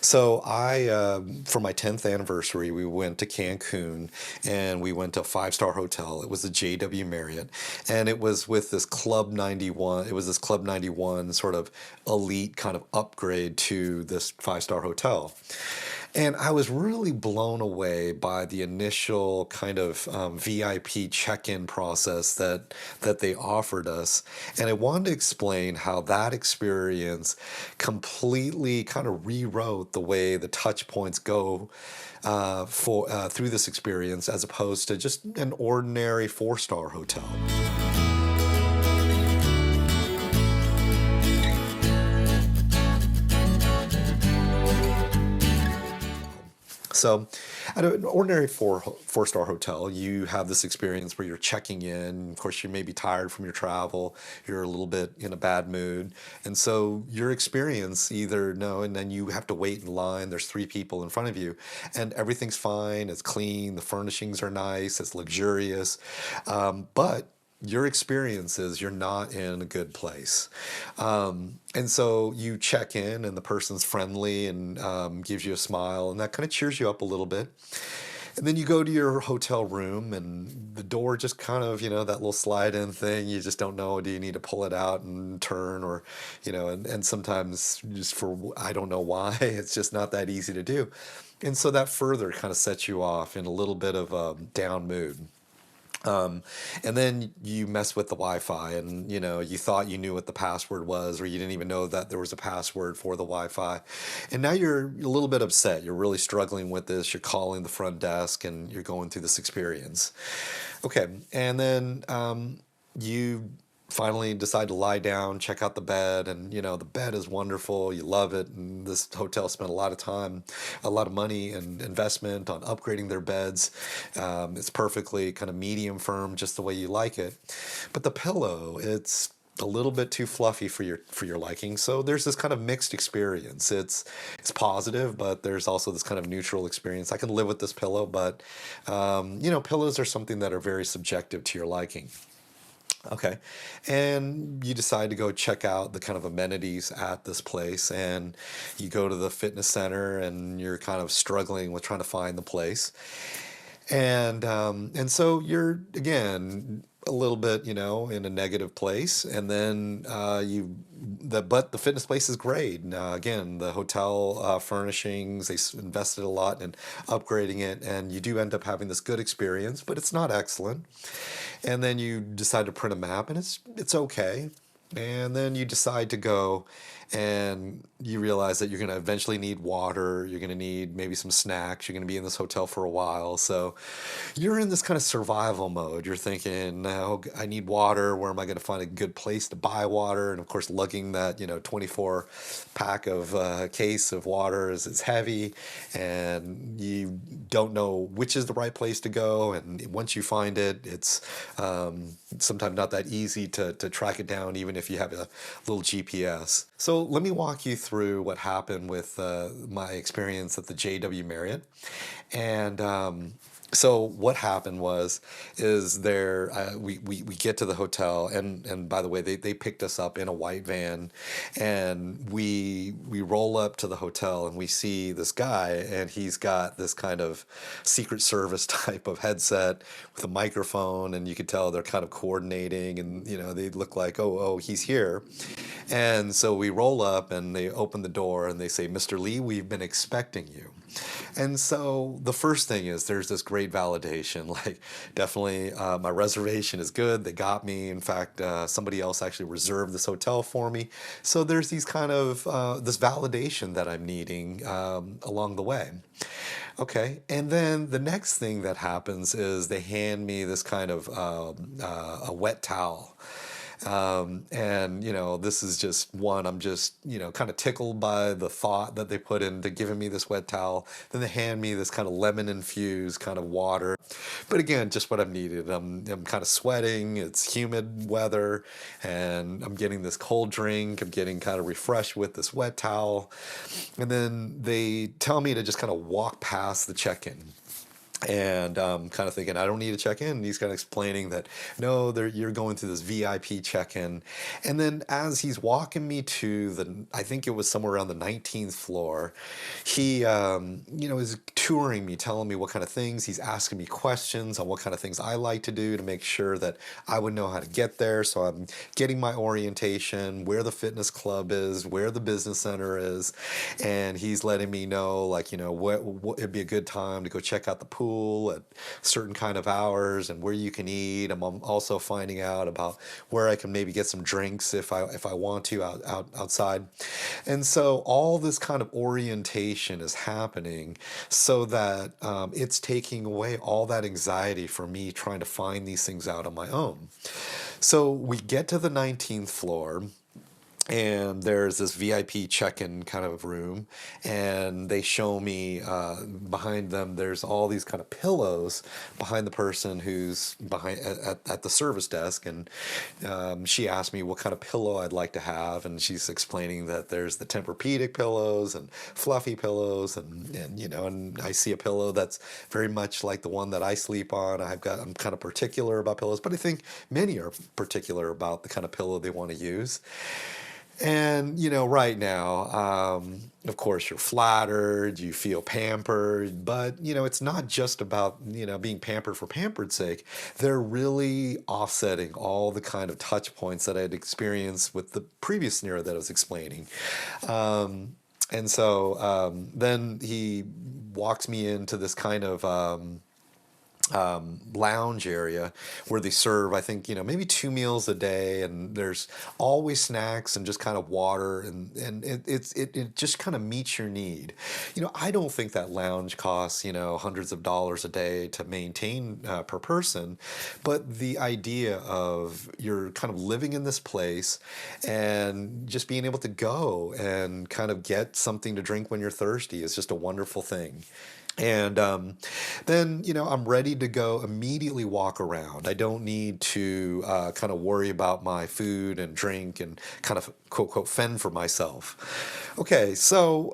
So for my 10th anniversary, we went to Cancun and we went to a five-star hotel. It was the JW Marriott, and it was with this Club 91. It was this Club 91 sort of elite kind of upgrade to this five-star hotel. And I was really blown away by the initial kind of VIP check-in process that they offered us. And I wanted to explain how that experience completely kind of rewrote the way the touch points go for through this experience as opposed to just an ordinary four-star hotel. So, at an ordinary four-star hotel, you have this experience where you're checking in. Of course, you may be tired from your travel. You're a little bit in a bad mood, and so your experience either no, and then you have to wait in line. There's three people in front of you, and everything's fine. It's clean. The furnishings are nice. It's luxurious, but your experience is you're not in a good place. And so you check in, and the person's friendly and gives you a smile, and that kind of cheers you up a little bit. And then you go to your hotel room, and the door just kind of, that little slide in thing, you just don't know, do you need to pull it out and turn, or, and sometimes just for, I don't know why, it's just not that easy to do. And so that further kind of sets you off in a little bit of a down mood. And then you mess with the Wi-Fi, and you thought you knew what the password was, or you didn't even know that there was a password for the Wi-Fi, and now you're a little bit upset. You're really struggling with this. You're calling the front desk, and you're going through this experience. Okay, and then you finally decide to lie down, check out the bed, and the bed is wonderful. You love it, and this hotel spent a lot of time, a lot of money and investment on upgrading their beds. It's perfectly kind of medium firm, just the way you like it. But the pillow, it's a little bit too fluffy for your liking. So there's this kind of mixed experience. It's positive, but there's also this kind of neutral experience. I can live with this pillow, but pillows are something that are very subjective to your liking. Okay. And you decide to go check out the kind of amenities at this place, and you go to the fitness center, and you're kind of struggling with trying to find the place. And so you're again a little bit, in a negative place, and then but the fitness place is great. Again, the hotel furnishings, invested a lot in upgrading it, and you do end up having this good experience, but it's not excellent. And then you decide to print a map, and it's okay. And then you decide to go, and you realize that you're going to eventually need water. You're going to need maybe some snacks. You're going to be in this hotel for a while. So you're in this kind of survival mode. You're thinking, now I need water. Where am I going to find a good place to buy water? And of course, lugging that 24 pack of case of water is heavy, and you don't know which is the right place to go. And once you find it, it's sometimes not that easy to track it down, even if you have a little GPS. So let me walk you through what happened with my experience at the JW Marriott. And so what happened is there we get to the hotel, and by the way, they picked us up in a white van, and we roll up to the hotel, and we see this guy, and he's got this kind of Secret Service type of headset with a microphone, and you could tell they're kind of coordinating, and they look like, oh, he's here. And so we roll up, and they open the door, and they say, "Mr. Lee, we've been expecting you." And so the first thing is there's this great validation, like definitely my reservation is good. They got me. In fact, somebody else actually reserved this hotel for me. So there's these kind of this validation that I'm needing along the way. Okay, and then the next thing that happens is they hand me this kind of a wet towel. And this is just one, I'm just, kind of tickled by the thought that they put into giving me this wet towel. Then they hand me this kind of lemon infused kind of water. But again, just what I'm needed. I'm kind of sweating. It's humid weather, and I'm getting this cold drink. I'm getting kind of refreshed with this wet towel. And then they tell me to just kind of walk past the check-in. And kind of thinking, I don't need to check in. And he's kind of explaining that, no, you're going through this VIP check-in. And then as he's walking me to I think it was somewhere around the 19th floor, he, is touring me, telling me what kind of things. He's asking me questions on what kind of things I like to do to make sure that I would know how to get there. So I'm getting my orientation, where the fitness club is, where the business center is. And he's letting me know, like, what it'd be a good time to go check out the pool at certain kind of hours and where you can eat. I'm also finding out about where I can maybe get some drinks if I want to outside. And so all this kind of orientation is happening so that it's taking away all that anxiety for me trying to find these things out on my own. So we get to the 19th floor, and there's this VIP check-in kind of room, and they show me behind them there's all these kind of pillows behind the person who's behind at the service desk. And she asked me what kind of pillow I'd like to have, and she's explaining that there's the Tempur-Pedic pillows and fluffy pillows, and I see a pillow that's very much like the one that I sleep on. I'm kind of particular about pillows, but I think many are particular about the kind of pillow they want to use. And, right now, of course, you're flattered, you feel pampered, but, it's not just about, being pampered for pampered's sake. They're really offsetting all the kind of touch points that I had experienced with the previous scenario that I was explaining. And so then he walks me into this kind of lounge area where they serve, I think, maybe 2 meals a day, and there's always snacks and just kind of water, and it just kind of meets your need. I don't think that lounge costs, hundreds of dollars a day to maintain per person, but the idea of you're kind of living in this place and just being able to go and kind of get something to drink when you're thirsty is just a wonderful thing. And then, I'm ready to go immediately walk around. I don't need to kind of worry about my food and drink and kind of, quote, quote, fend for myself. Okay, so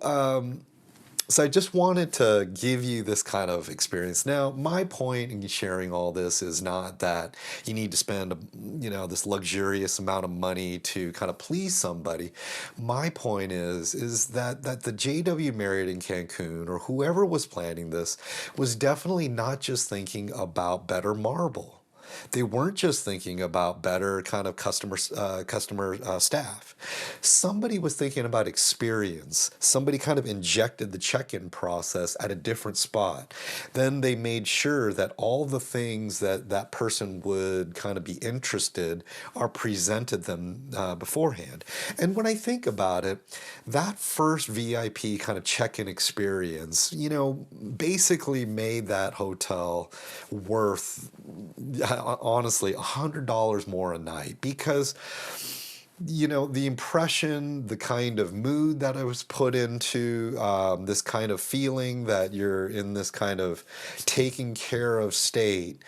I just wanted to give you this kind of experience. Now, my point in sharing all this is not that you need to spend, this luxurious amount of money to kind of please somebody. My point is that the JW Marriott in Cancun, or whoever was planning this, was definitely not just thinking about better marble. They weren't just thinking about better kind of customer staff. Somebody was thinking about experience. Somebody kind of injected the check-in process at a different spot. Then they made sure that all the things that that person would kind of be interested are presented them beforehand. And when I think about it, that first VIP kind of check-in experience, basically made that hotel worth, honestly, $100 more a night, because the impression, the kind of mood that I was put into, this kind of feeling that you're in this kind of taking care of state,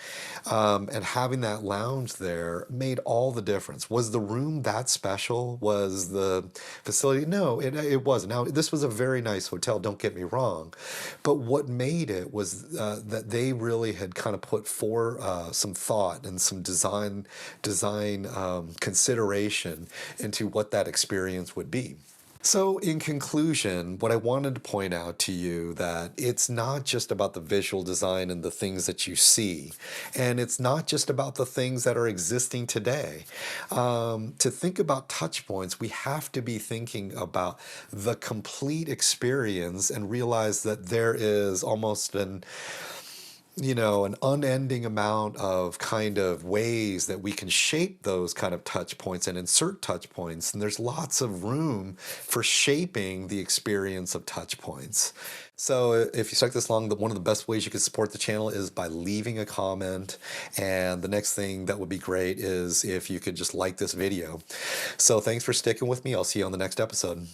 and having that lounge there made all the difference. Was the room that special? Was the facility? No, it wasn't. Now, this was a very nice hotel, don't get me wrong, but what made it was that they really had kind of put some thought and some design consideration into what that experience would be. So in conclusion, what I wanted to point out to you that it's not just about the visual design and the things that you see, and it's not just about the things that are existing today. To think about touch points, we have to be thinking about the complete experience and realize that there is almost an unending amount of kind of ways that we can shape those kind of touch points and insert touch points. And there's lots of room for shaping the experience of touch points. So if you stuck this long, one of the best ways you can support the channel is by leaving a comment. And the next thing that would be great is if you could just like this video. So thanks for sticking with me. I'll see you on the next episode.